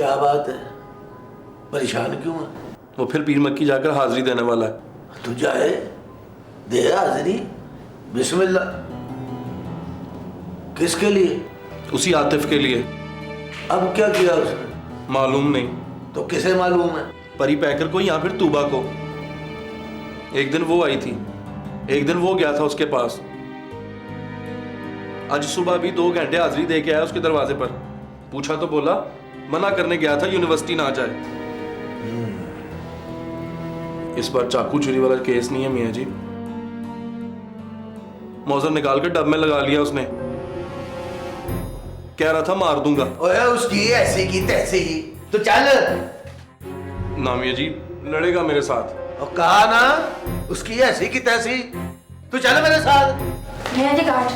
क्या बात है, परेशान क्यों है? वो फिर पीर मक्की जाकर हाजिरी देने वाला है। तू जाए, दे हाजिरी, बिस्मिल्लाह। किसके लिए? उसी आतिफ के लिए। अब क्या किया उसने? मालूम नहीं। तो किसे मालूम है? परी पैकर को या फिर तूबा को। एक दिन वो आई थी, एक दिन वो गया था उसके पास। आज सुबह भी 2 घंटे हाजिरी दे के आया उसके दरवाजे पर। पूछा तो बोला मना करने गया था, यूनिवर्सिटी ना जाए। इस बार चाकू चोरी वाला केस नहीं है मियाँ जी। मौजर निकाल कर डब में लगा लिया उसने। कह रहा था मार दूंगा। ओए उसकी ऐसी की तैसी, तो चल। ना मियाँ जी, लड़ेगा मेरे साथ। और कहा ना, उसकी ऐसी की तैसी, तू चल मेरे साथ। मियां जी कार्ड।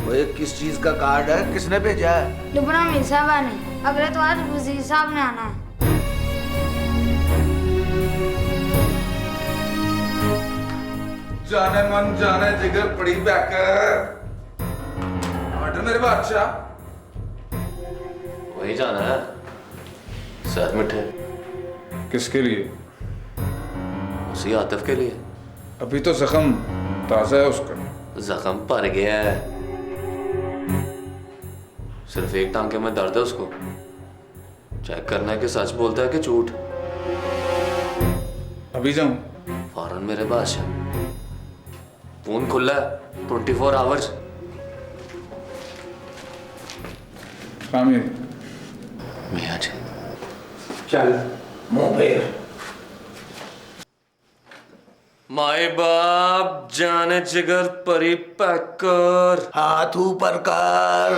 ओए किस चीज का कार्ड है, किसने भेजा है? लुबना मीर साहबा ने, अगले तो आज वजीर साहब ने आना है। जाने मन जाने जिगर पड़ी बैकर। ऑर्डर मेरे बादशाह। वही जाना है, साथ मिठे। किसके लिए? उसी आतिफ के लिए। अभी तो जख्म ताजा है उसका। जख्म भर गया है, सिर्फ एक टांके में दर्द है उसको। चेक करना है कि सच बोलता है कि झूठ। अभी जाऊं? फौरन मेरे बादशाह। फोन खुला है 24 आवर्स। आमिर मियां जी चल मुंह फेर। माए बाप जाने जिगर परी पैकर। हाथ ऊपर कर।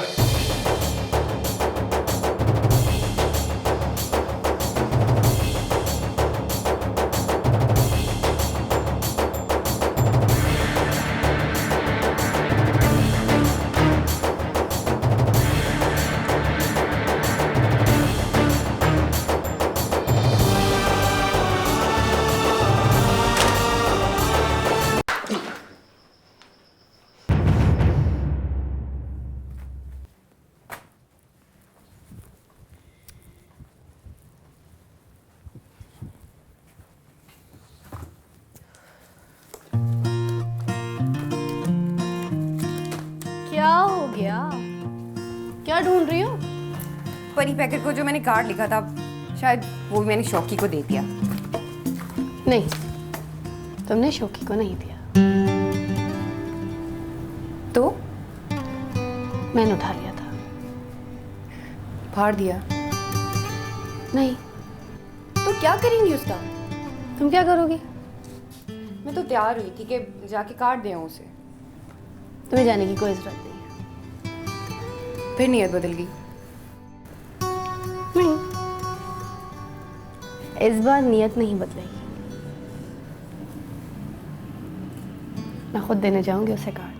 क्या हो गया? क्या ढूंढ रही हो? परी पैकेट को जो मैंने कार्ड लिखा था, शायद वो मैंने शौकी को दे दिया। नहीं, तुमने शौकी को नहीं दिया। तो मैंने उठा लिया था। फाड़ दिया? नहीं। तो क्या करेंगी उसका? तुम क्या करोगी? मैं तो तैयार हुई थी कि जाके कार्ड दे आऊं उसे। तुम्हें जाने की कोई जरूरत नहीं है। फिर नीयत बदल गई? नहीं, इस बार नीयत नहीं बदलेगी। मैं खुद देने जाऊंगी उसे कार्ड।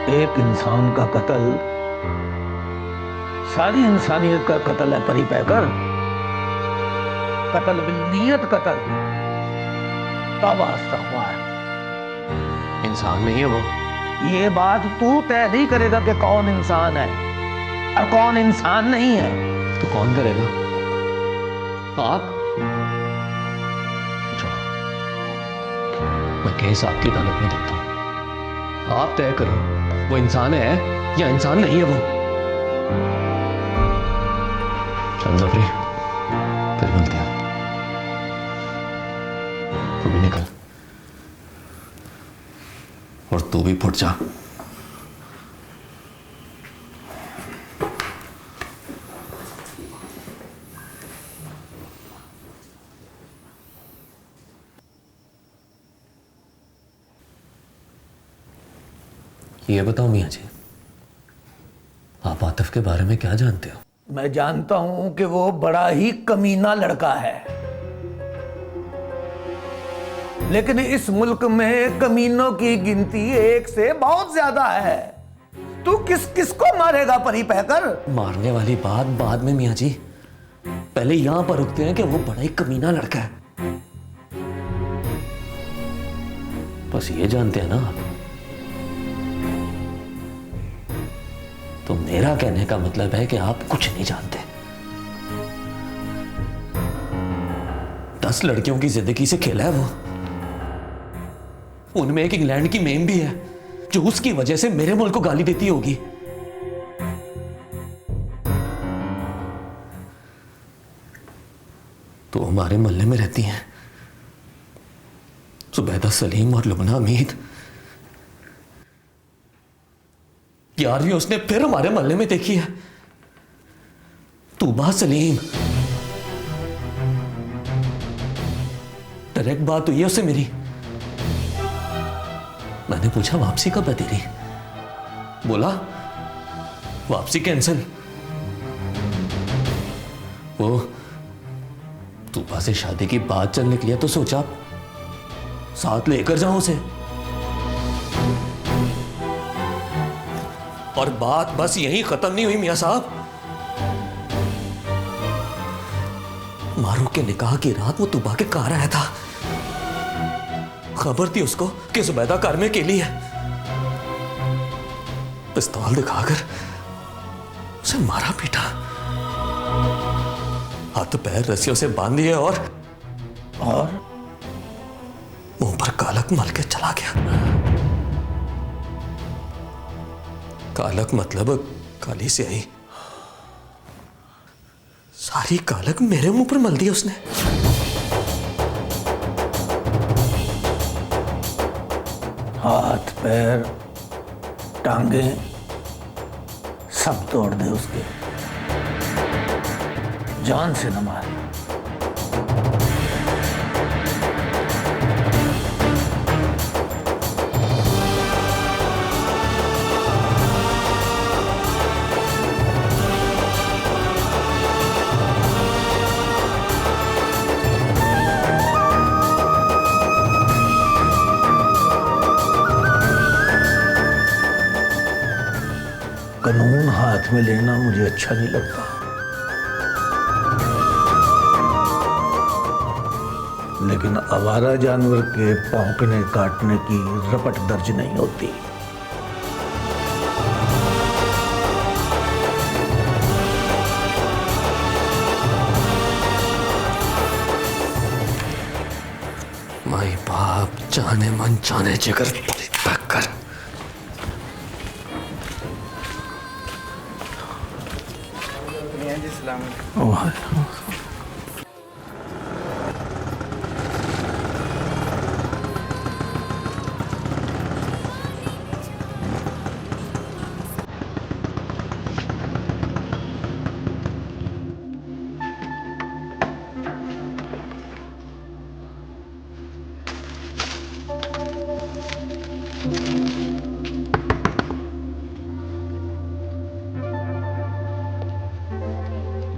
एक इंसान का कत्ल सारी इंसानियत का कत्ल है परी पैकर। कत्ल बिल्नियत कत्ल। तौबा इस्तग़फ़ार। इंसान नहीं है वो। ये बात तू तय नहीं करेगा कि कौन इंसान है और कौन इंसान नहीं है। तो कौन करेगा? आप? चलो, मैं केस आपकी अदालत में देखता हूं। आप तय करो वो इंसान है या इंसान नहीं है वो। चल जफरी, फिर मिलते हैं। तू भी निकल और तू भी फुट जा। ये बताओ मियां जी, आप आतिफ के बारे में क्या जानते हो? मैं जानता हूं कि वो बड़ा ही कमीना लड़का है। लेकिन इस मुल्क में कमीनों की गिनती एक से बहुत ज्यादा है। तू किस किस को मारेगा परी पैकर? मारने वाली बात बाद में मियाँ जी, पहले यहां पर रुकते हैं कि वो बड़ा ही कमीना लड़का है। बस ये जानते हैं ना आप, तो मेरा कहने का मतलब है कि आप कुछ नहीं जानते। 10 लड़कियों की जिंदगी से खेला है वो। उनमें एक इंग्लैंड की मेम भी है जो उसकी वजह से मेरे मुल्क को गाली देती होगी। तो हमारे मोहल्ले में रहती हैं जुबैदा सलीम और लुबना हमीद। 11वीं उसने फिर हमारे मोहल्ले में देखी है, तूबा सलीम। डायरेक्ट बात हुई है उससे मेरी। मैंने पूछा वापसी कब है तेरी? बोला वापसी कैंसिल। वो तूबा से शादी की बात चल निकली है तो सोचा साथ लेकर जाऊं उसे। और बात बस यहीं खत्म नहीं हुई मियां साहब। मारू के निकाह की रात वो तूबा के कार आया था। खबर थी उसको कि जुबैदा कार में अकेली है। पिस्तौल दिखाकर उसे मारा पीटा, हाथ पैर रस्सियों से बांध दिए और मुंह पर कालक मल के चला गया। कालक मतलब काली स्याही। सारी कालक मेरे मुंह पर मल दी उसने। हाथ पैर टांगे सब तोड़ दे उसके, जान से न मार। कानून हाथ में लेना मुझे अच्छा नहीं लगता, लेकिन आवारा जानवर के भौंकने काटने की रपट दर्ज नहीं होती। माई बाप जाने मन जाने जिगर पैक कर।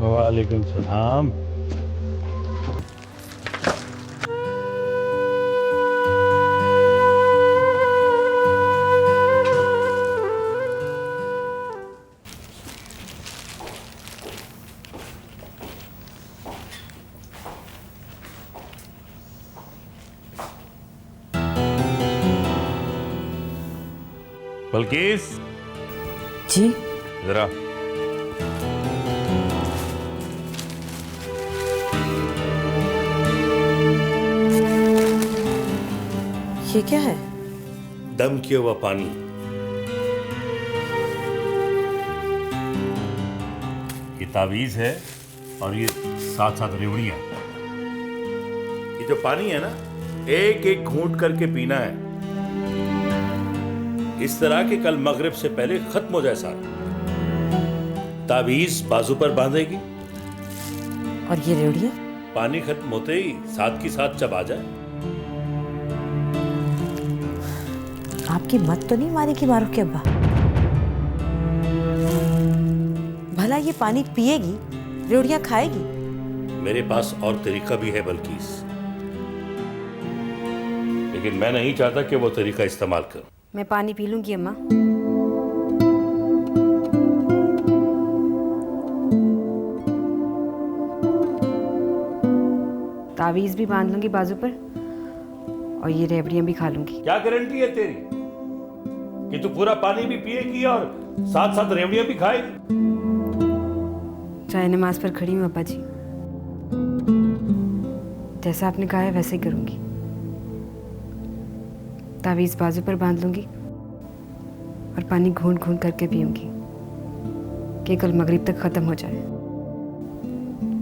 वालेकुम सलाम। बल्कीस जी जरा ये क्या है? दम किया हुआ पानी। ये तावीज है और ये साथ साथ रेवड़ियां। ये जो पानी है ना, एक एक घूंट करके पीना है, इस तरह के कल मगरिब से पहले खत्म हो जाए सारा। तावीज बाजू पर बांधेगी और ये रेवड़ियां? पानी खत्म होते ही साथ की साथ चबा जाए। आपकी मत तो नहीं मारेगी मारूफ के अब्बा? भला ये पानी पिएगी, रेवड़ियां खाएगी? मेरे पास और तरीका भी है बल्कीस। लेकिन मैं नहीं चाहता कि वो तरीका इस्तेमाल करूं। मैं पानी पी लूंगी अम्मा। तावीज भी बांध लूंगी बाजू पर और ये रेवड़ियां भी खा लूंगी। क्या गारंटी है तेरी कि तू पूरा पानी भी पिएगी और साथ साथ रेवड़ियां भी खाएगी? चाहे नमाज पर खड़ी हूँ अब्बा जी, जैसा आपने कहा है वैसे ही करूंगी। तावीज बाजू पर बांध लूंगी और पानी घूंट घूंट करके पीऊंगी कि कल मगरिब तक खत्म हो जाए।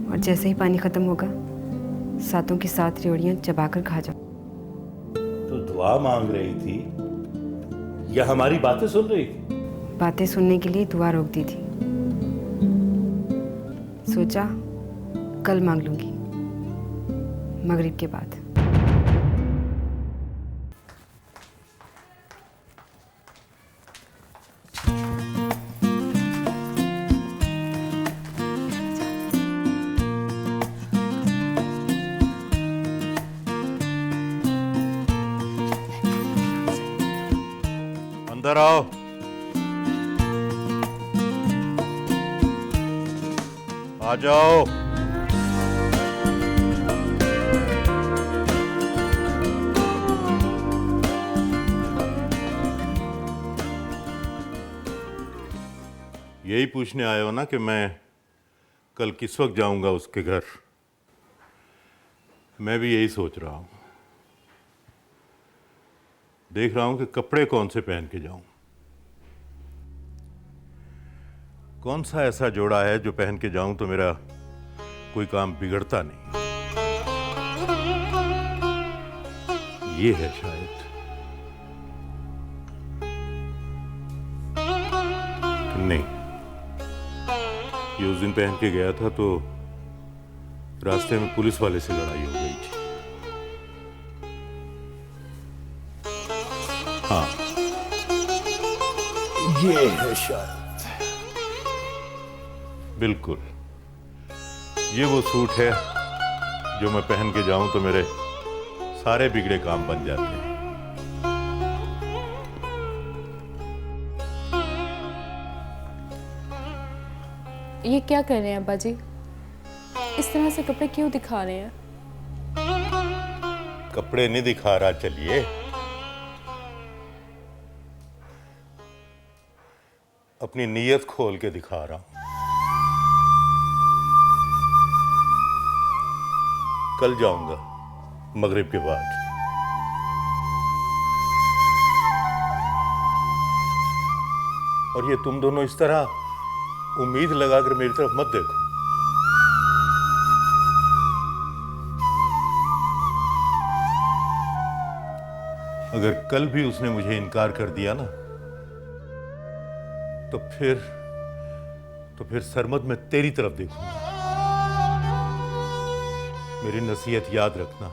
और जैसे ही पानी खत्म होगा सातों की सात रेवड़ियां चबाकर खा जाओ। तू दुआ मांग रही थी या हमारी बातें सुन रही थी? बातें सुनने के लिए दुआ रोक दी थी। सोचा कल मांग लूंगी मगरिब के बाद। अंदर आओ। आ जाओ। यही पूछने आए हो ना कि मैं कल किस वक्त जाऊंगा उसके घर? मैं भी यही सोच रहा हूं। देख रहा हूं कि कपड़े कौन से पहन के जाऊं। कौन सा ऐसा जोड़ा है जो पहन के जाऊं तो मेरा कोई काम बिगड़ता नहीं। ये है शायद। नहीं, ये उस दिन पहन के गया था तो रास्ते में पुलिस वाले से लड़ाई हो गई थी। हाँ, ये है शायद। बिल्कुल, ये वो सूट है जो मैं पहन के जाऊं तो मेरे सारे बिगड़े काम बन जाते हैं। ये क्या कर रहे हैं अब्बा जी? इस तरह से कपड़े क्यों दिखा रहे हैं? कपड़े नहीं दिखा रहा, चलिए अपनी नीयत खोल के दिखा रहा हूं। कल जाऊंगा मगरिब के बाद। और ये तुम दोनों इस तरह उम्मीद लगाकर मेरी तरफ मत देखो। अगर कल भी उसने मुझे इनकार कर दिया ना तो फिर सरमद मैं तेरी तरफ देखूंगा। मेरी नसीहत याद रखना,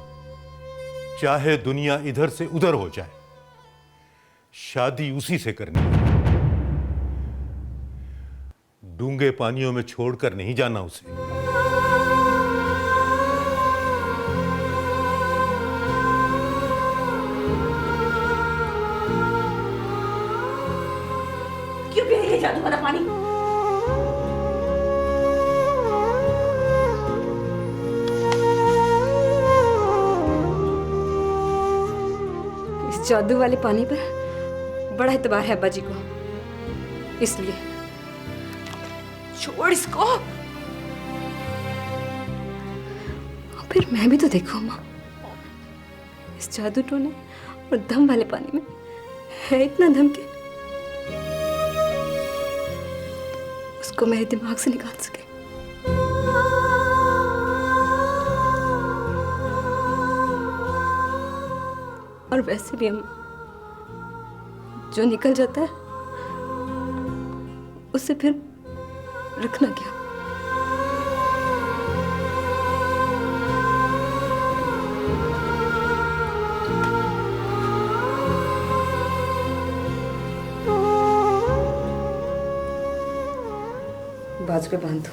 चाहे दुनिया इधर से उधर हो जाए, शादी उसी से करनी है। डूंगे पानियों में छोड़कर नहीं जाना उसे। क्यों पी रही है जादू वाला पानी? इस जादू वाले पानी पर बड़ा एतबार है अब्बा जी को, इसलिए छोड़ इसको। फिर मैं भी तो देखूं माँ, इस जादू टोने और दम वाले पानी में है इतना दम के उसको मेरे दिमाग से निकाल सके। और वैसे भी अम्मा, जो निकल जाता है उससे फिर रखना क्या? बाजू पे बांध दो।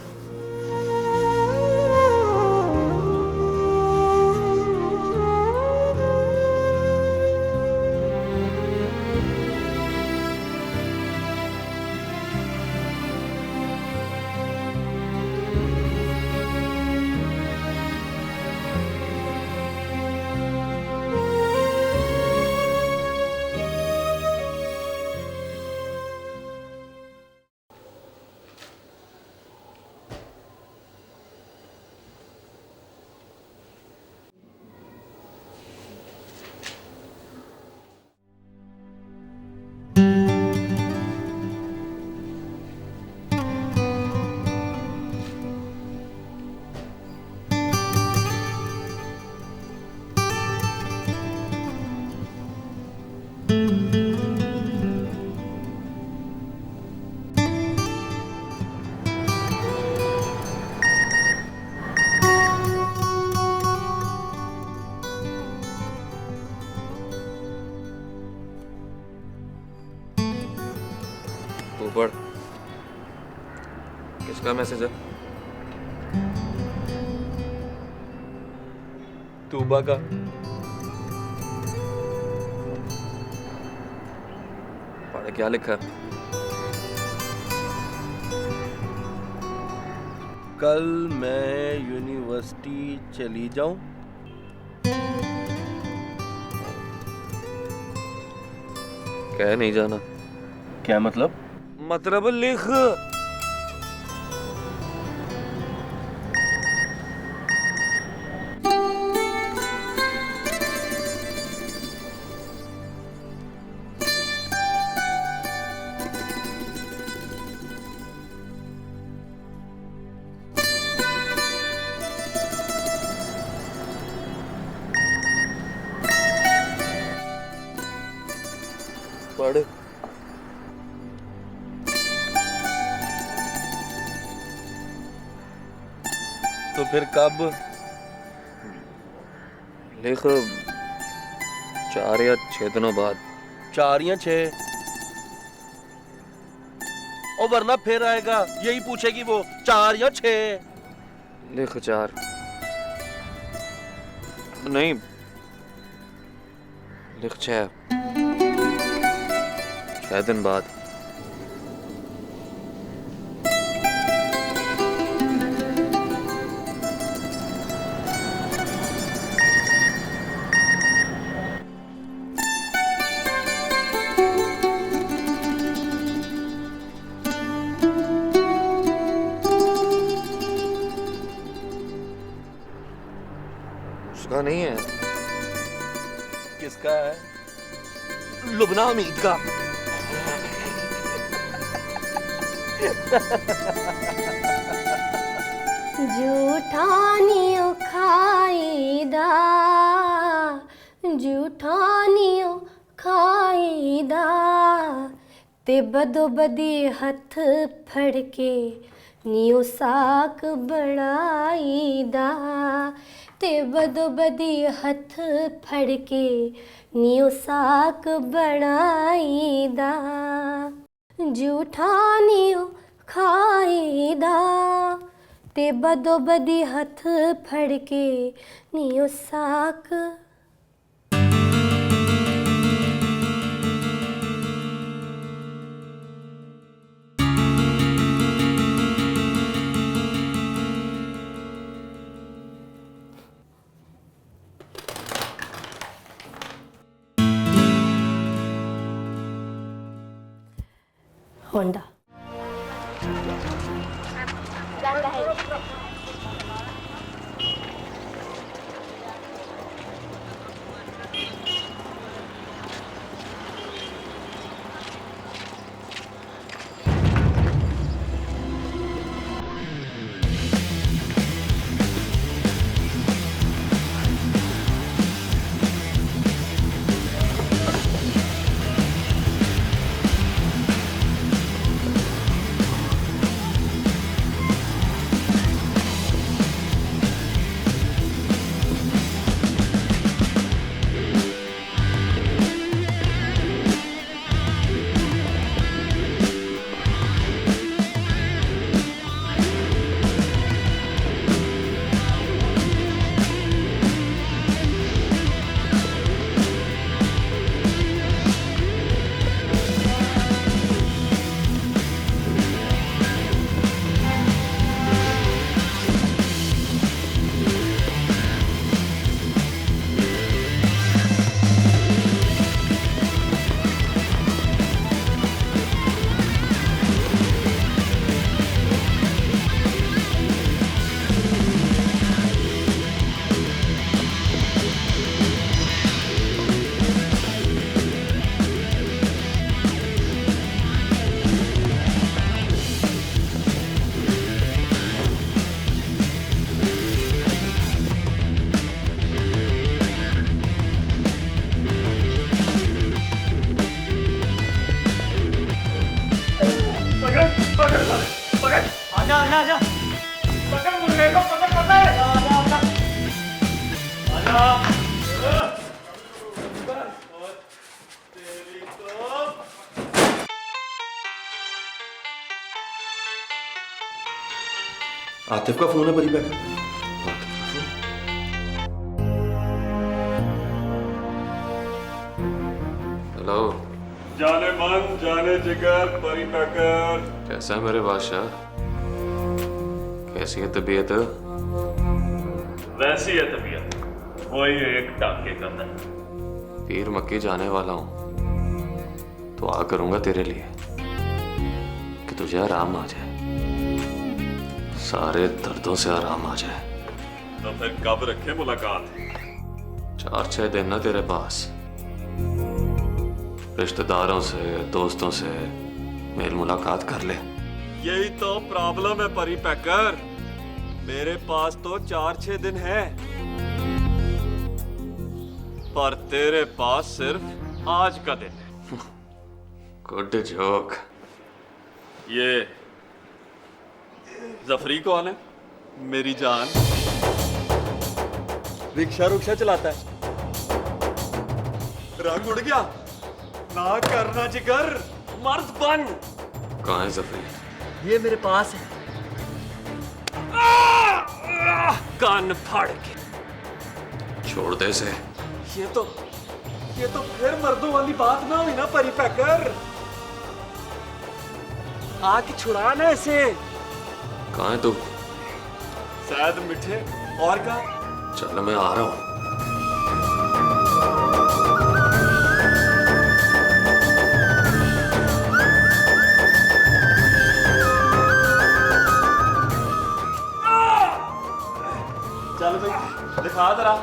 किसका मैसेज है? तूबा का। पढ़ क्या लिखा? कल मैं यूनिवर्सिटी चली जाऊं? कह नहीं जाना। क्या मतलब? मतलब लिख। पढ़। तो फिर कब? लिख 4 या 6 दिनों बाद। 4 या 6? और वरना फिर आएगा, यही पूछेगी वो, 4 या 6? लिख 4। नहीं, लिख 6। 6 दिन बाद। उसका नहीं है। किसका है? लुबना हमीद का। जूठानियो खाईदा, जूठानियो खाईदा, ते बदो बदी हथ फड़ के नियो साक बनाईदा, ते बदो बदी हथ फड़ के नियो साक बनाईदा, जूठानियो खाईदा, ते बदो बदी हथ फड़ के नियो साक। होंडा। आतिफ का फोन है परी पैकर। हेलो। जाने मन जाने जिगर परी पैकर। कैसा है मेरे बादशाह? कैसी है तबीयत? वैसी है तबीयत, वही एक टाके का दर्द। पीर मक्की जाने वाला हूं, तो आ करूंगा तेरे लिए कि तुझे आराम आ जाए, सारे दर्दों से आराम आ जाए। तो फिर कब रखे मुलाकात? 4-6 दिन ना तेरे पास, रिश्तेदारों से दोस्तों से मेल मुलाकात कर ले। यही तो प्रॉब्लम है परी पैकर, मेरे पास तो 4-6 दिन है, पर तेरे पास सिर्फ आज का दिन है। Good joke. ये जफरी कौन है? मेरी जान रिक्शा रुक्शा चलाता है। रंग उड़ गया, ना करना जिगर, मर्द बन। कहाँ है जफरी? ये मेरे पास है। कान फाड़ के छोड़ दे इसे। ये तो फिर मर्दों वाली बात ना हुई ना परी पैकर। आके छुड़ा ना इसे। कहाँ है तू? शायद मिठे और का। चल मैं आ रहा हूँ। चल भाई दिखा जरा।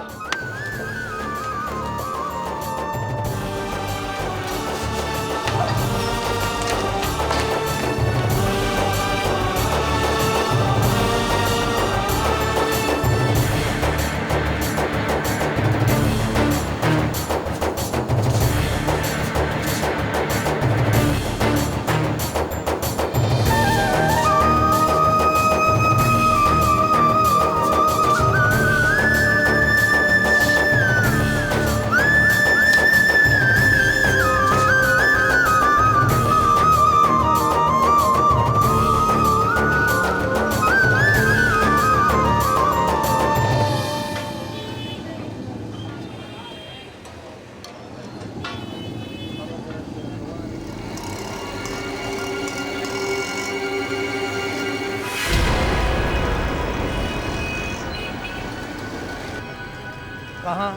कहाँ?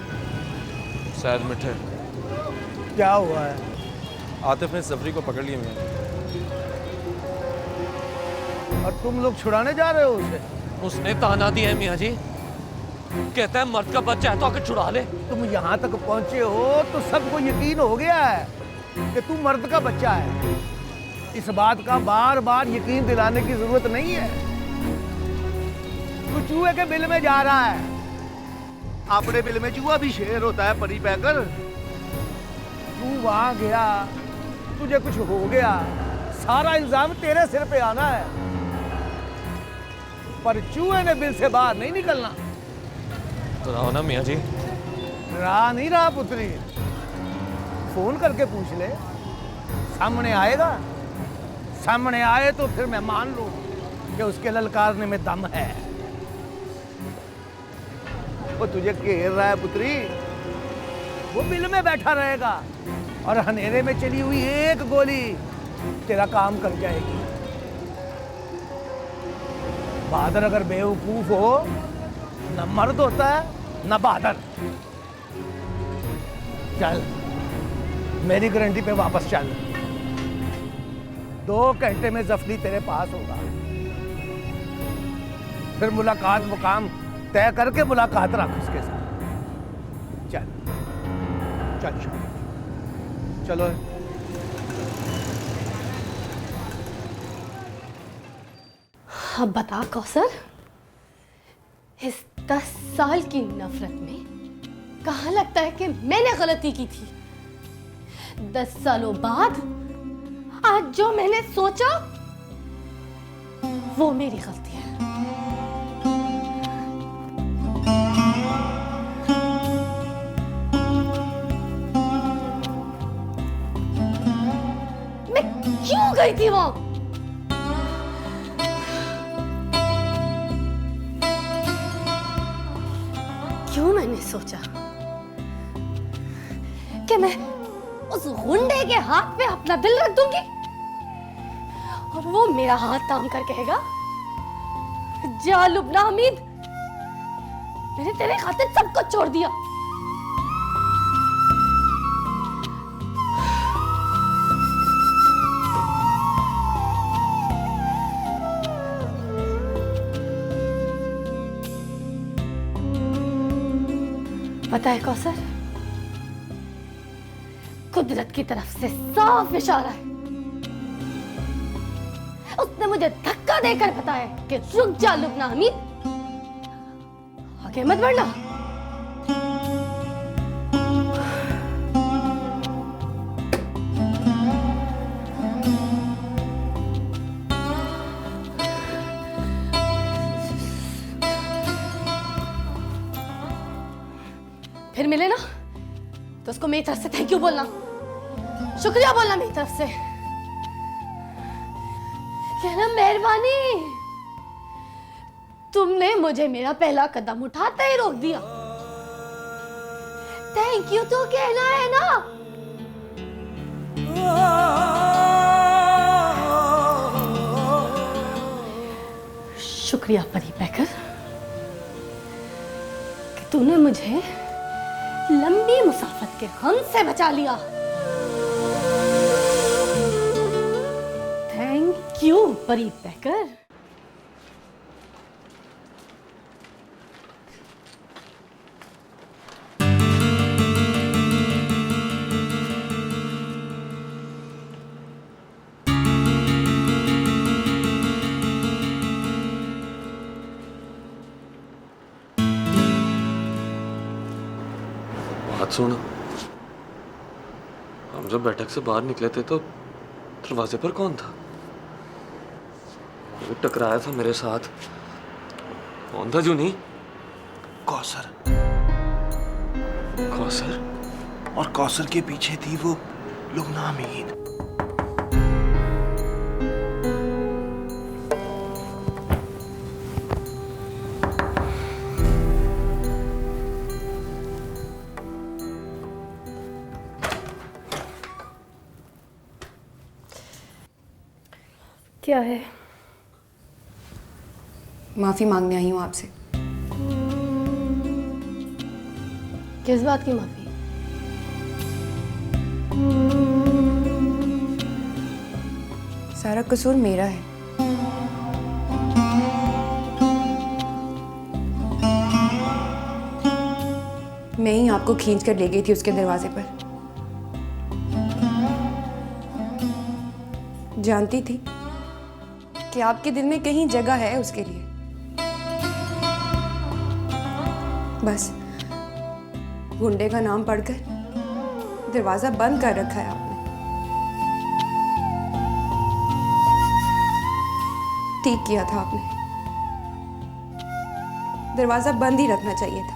शायद मिठे। क्या हुआ है? आतिफ ने जफरी को पकड़ लिया मियां। और तुम लोग छुड़ाने जा रहे हो उसे? उसने ताना दिया है मियाँ जी, कहता है मर्द का बच्चा है तो आकर छुड़ा ले। तुम यहाँ तक पहुँचे हो तो सबको यकीन हो गया है कि तू मर्द का बच्चा है। इस बात का बार बार यकीन दिलाने की जरूरत नहीं है। तू चूहे के बिल में जा रहा है। अपने बिल में चूहा भी शेर होता है परी पैकर। तू वहां गया, तुझे कुछ हो गया, सारा इल्जाम तेरे सिर पे आना है। पर चूहे ने बिल से बाहर नहीं निकलना। तो रहो ना मियाँ जी। रहा नहीं रहा पुत्री, फोन करके पूछ ले, सामने आएगा। सामने आए तो फिर मैं मान लूं कि उसके ललकारने में दम है। वो तुझे घेर रहा है पुत्री, वो बिल में बैठा रहेगा और अंधेरे में चली हुई एक गोली तेरा काम कर जाएगी। बहादुर अगर बेवकूफ हो, न मर्द होता है न बहादुर। चल मेरी गारंटी पे वापस चल। 2 घंटे में जफरी तेरे पास होगा। फिर मुलाकात मुकाम तय करके मुलाकात रख उसके साथ। चल चल चलो। अब बता कौसर, इस 10 साल की नफरत में कहाँ लगता है कि मैंने गलती की थी? 10 सालों बाद आज जो मैंने सोचा वो मेरी गलती है। मैं क्यों गई थी वहां? मैंने सोचा कि मैं उस गुंडे के हाथ पे अपना दिल रख दूंगी और वो मेरा हाथ थाम कर कहेगा, जा लुबना हमीद, मैंने तेरे खातिर सब कुछ छोड़ दिया। पता है कौसर, कुदरत की तरफ से साफ इशारा है। उसने मुझे धक्का देकर बताया कि रुक जा लुबना हमीद, आगे मत बढ़ना। फिर मिले ना तो उसको मेरी तरफ से थैंक यू बोलना, शुक्रिया बोलना मेरी तरफ से। कहना मेहरबानी, तुमने मुझे मेरा पहला कदम उठाते ही रोक दिया। थैंक यू तो कहना है ना। शुक्रिया परी पैकर कि तूने मुझे लंबी मुसाफत के गम से बचा लिया। थैंक यू परी पैकर। सुनो, हम जब बैठक से बाहर निकले थे तो दरवाजे पर कौन था? वो टकराया था मेरे साथ। कौन था जूनी? कौसर। कौसर? और कौसर के पीछे थी वो लुबना हमीद। क्या है? माफी मांगने आई हूं आपसे। किस बात की माफी? सारा कसूर मेरा है। मैं ही आपको खींच कर ले गई थी उसके दरवाजे पर। जानती थी कि आपके दिल में कहीं जगह है उसके लिए। बस गुंडे का नाम पढ़कर दरवाजा बंद कर रखा है आपने। ठीक किया था आपने, दरवाजा बंद ही रखना चाहिए था।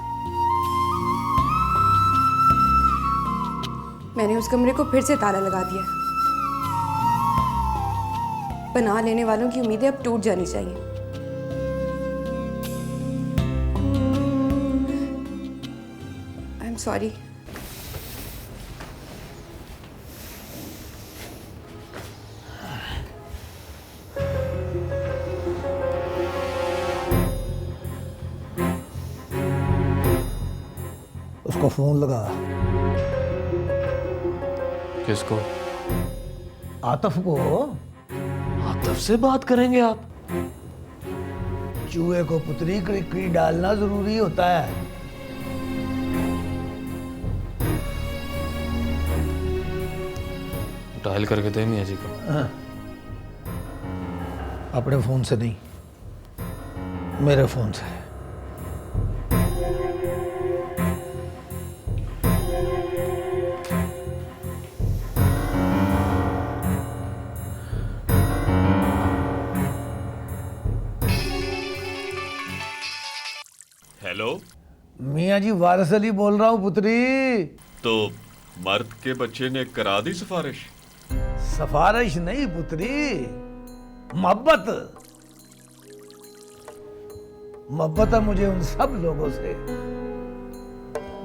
मैंने उस कमरे को फिर से ताला लगा दिया। पनाह लेने वालों की उम्मीदें अब टूट जानी चाहिए। I am sorry. उसको फोन लगा। किसको? आतिफ को। आतिफ से बात करेंगे आप? चूहे को पुतरी की डालना जरूरी होता है। डायल करके दे मियाँ जी को। अपने फोन से नहीं, मेरे फोन से। हेलो, मियाँ जी वारिस अली बोल रहा हूँ पुतरी। तो मर्द के बच्चे ने करा दी सिफारिश? सिफारिश नहीं पुतरी, मोहब्बत। मोहब्बत है मुझे उन सब लोगों से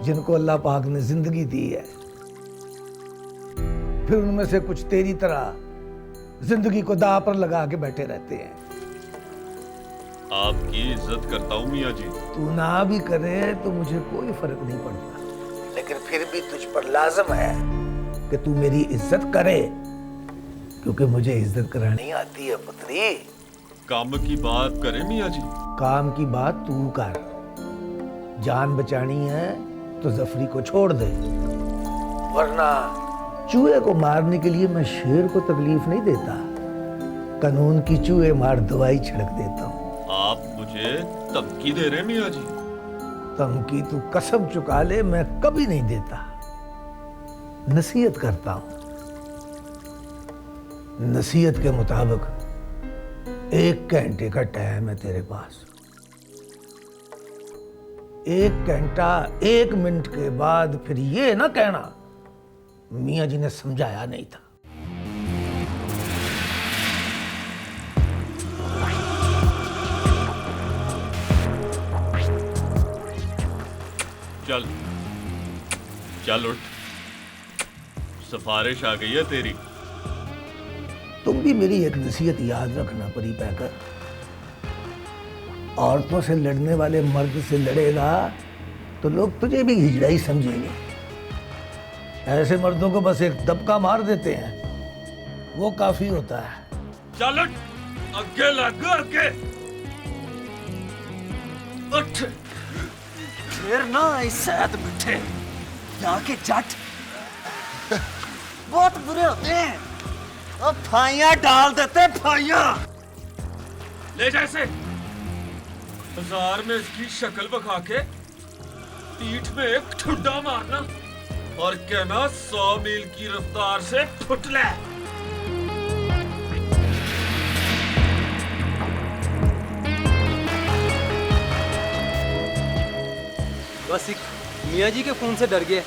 जिनको अल्लाह पाक ने जिंदगी दी है, फिर उनमें से कुछ तेरी तरह जिंदगी को दांव पर लगा के बैठे रहते हैं। आपकी इज्जत करता हूँ मियाँ जी। तू ना भी करे तो मुझे कोई फर्क नहीं पड़ता, लेकिन फिर भी तुझ पर लाजम है कि तू मेरी इज्जत करे, क्योंकि मुझे इज्जत करानी आती है पुत्री। काम की बात करें मियाँ जी। काम की बात तू कर, जान बचानी है तो जफरी को छोड़ दे, वरना चूहे को मारने के लिए मैं शेर को तकलीफ नहीं देता, कानून की चूहे मार दवाई छिड़क देता हूँ। आप मुझे धमकी दे रहे मियाँ जी? धमकी तू कसम चुका ले, मैं कभी नहीं देता, नसीहत करता हूँ। नसीहत के मुताबिक 1 घंटे का टाइम है तेरे पास। 1 घंटा 1 मिनट के बाद फिर ये ना कहना मियाँ जी ने समझाया नहीं था। चल चल उठ, सिफारिश आ गई है तेरी। तुम भी मेरी एक नसीहत याद रखना परी पैकर, औरतों से लड़ने वाले मर्द से लड़ेगा तो लोग तुझे भी हिजड़ाई समझेंगे। ऐसे मर्दों को बस एक दबका मार देते हैं, वो काफी होता है। चल उठ, आगे लग, आगे उठ। फिर ना ऐसे बैठे यहाँ के जट बहुत बुरे होते हैं, और फाइयां डाल देते, फाइयां। ले जैसे बाजार में इसकी शक्ल बखा के पीठ में एक ठुड्डा मारना और कहना 100 मील की रफ्तार से फुट ले। बस एक मियाँ जी के फोन से डर गए।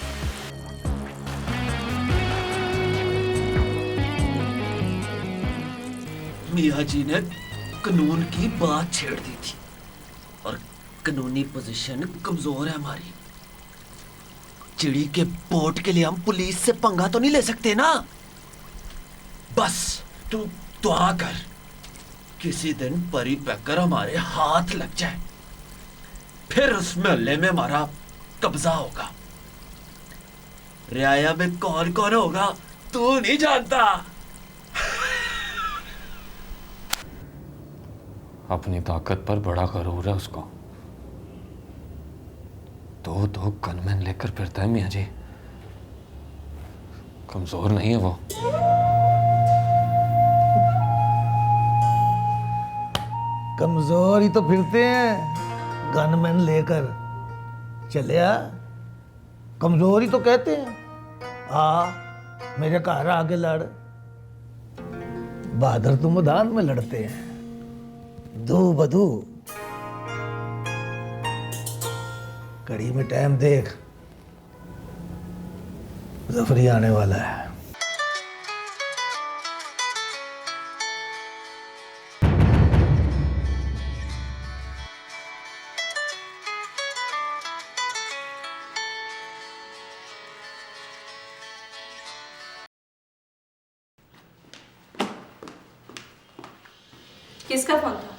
मियाँ जी ने कानून की बात छेड़ दी थी, और कानूनी पोजीशन कमजोर है हमारी। चिड़ी के बोट के लिए हम पुलिस से पंगा तो नहीं ले सकते ना। बस तू दुआ कर, किसी दिन परी पैकर हमारे हाथ लग जाए, फिर उस महल्ले में हमारा कब्जा होगा। रियाया में कौन कौन होगा तू नहीं जानता। अपनी ताकत पर बड़ा गरूर है उसको। 2 गनमैन लेकर फिरता है मियाँ जी, कमजोर नहीं है वो। कमजोर ही तो फिरते हैं गनमैन लेकर। चलिया कमजोर ही तो कहते हैं। आ मेरे घर आगे लड़, बहादुर तो मैदान में लड़ते हैं, दो बदू। कड़ी में टाइम देख, जफरी आने वाला है। किसका फोन था?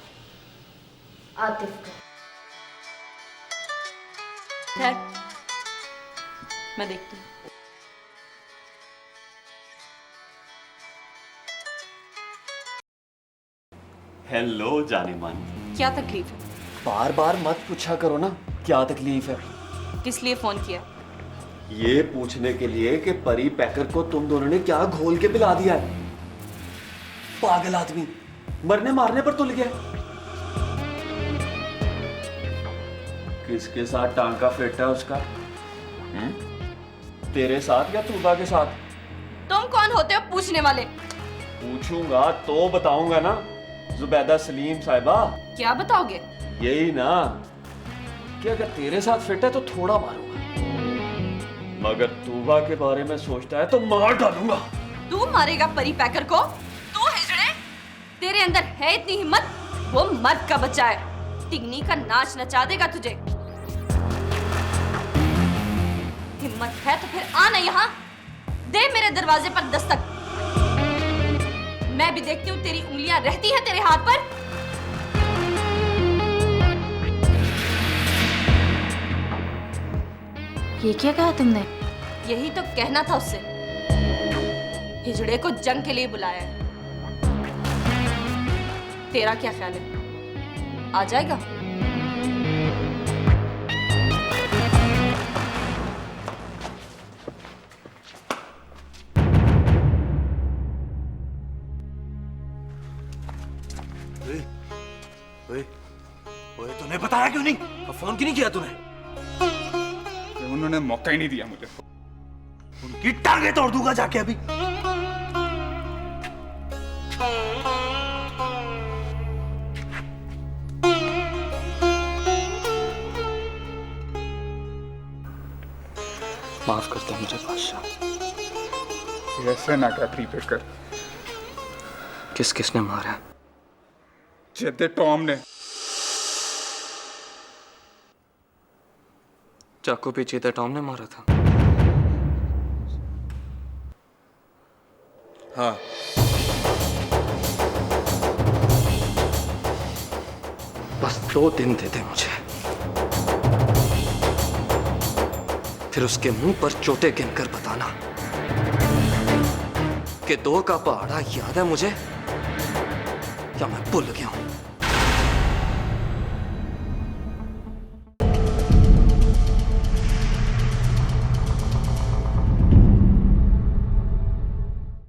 आतिफ का। ठहर, मैं देखती हूँ। हेलो जाने मन, क्या तकलीफ है? बार बार मत पूछा करो ना क्या तकलीफ है। किस लिए फोन किया? ये पूछने के लिए कि परी पैकर को तुम दोनों ने क्या घोल के पिला दिया है। पागल आदमी मरने मारने पर तुल गया। किसके साथ टांका फेंटा है उसका? तेरे साथ या तूबा के साथ? तुम कौन होते हो पूछने वाले? पूछूंगा तो बताऊंगा ना जुबैदा सलीम साहिबा। क्या बताओगे? यही ना कि अगर तेरे साथ फिट है तो थोड़ा मारूंगा, मगर तूबा के बारे में सोचता है तो मार डालूंगा। तू मारेगा परी पैकर को? तू हिजड़े? तेरे अंदर है इतनी हिम्मत? वो मर्द का बच्चा है, तिगनी का नाच नचा देगा तुझे। हिम्मत है तो फिर आ ना यहाँ, दे मेरे दरवाजे पर दस्तक। मैं भी देखती हूँ तेरी उंगलियां रहती हैं तेरे हाथ पर। ये क्या कहा तुमने? यही तो कहना था उससे। हिजड़े को जंग के लिए बुलाया है। तेरा क्या ख्याल है, आ जाएगा? ओए, तूने बताया क्यों नहीं? फोन क्यों नहीं किया तूने? उन्होंने मौका ही नहीं दिया मुझे। उनकी टांगे तोड़ दूंगा जाके अभी। माफ कर दे मुझे बादशाह। ऐसे ना क्या प्रीपेकर। किसने मारा? जेते टॉम ने। चाकू भी चीते टॉम ने मारा था। हाँ। बस 2 दिन दे दे मुझे, फिर उसके मुंह पर चोटें गिनकर बताना कि 2 का पहाड़ा याद है मुझे या मैं भूल गया हूं।